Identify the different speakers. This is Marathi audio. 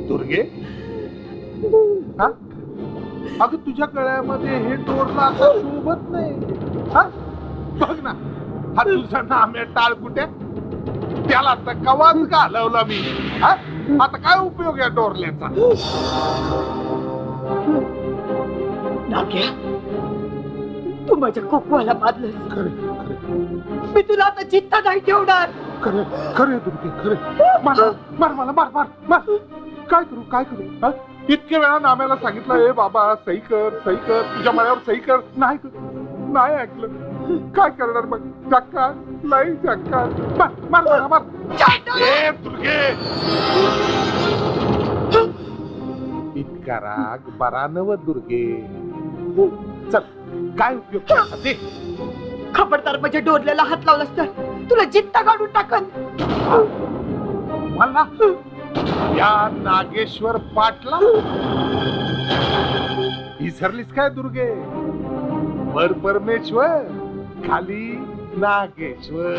Speaker 1: दुर्गे, हा? अगं तुझ्या गळ्यामध्ये हे डोरला आता शोभत नाही. हा? बघ ना, हा तुझा नाम्या टाळ कुठे, त्याला तर कवाच घालवला मी. हा? आता काय उपयोग या डोरल्याचा?
Speaker 2: नाग्या, तू माझ्या कोकवाला मारलंस.
Speaker 1: खरे खरे
Speaker 2: मी तुला आता चित्ता नाही ठेवणार.
Speaker 1: खरे खरे दुर्गे, खरे. मार मार मला, मार मार मार. काय करू, काय करू? हा? इतके वेळा नाम्याला सांगितलं, ए बाबा सही कर, सही कर, तुझ्या मनावर सही कर. नाही ऐकलं. काय करणार मग? जक्का नाही, जक्का. मार मार मार मार. ए दुर्गे, इतका राग बरा नव दुर्गे. चल, काय उपयोग त्याचा ते?
Speaker 2: खबरदार माझ्या डोरल्याला हात लावलास तर तुला जित्ता काढून टाकन.
Speaker 1: मला या नागेश्वर पाटला विसरलीस काय दुर्गे? वर परमेश्वर, खाली नागेश्वर.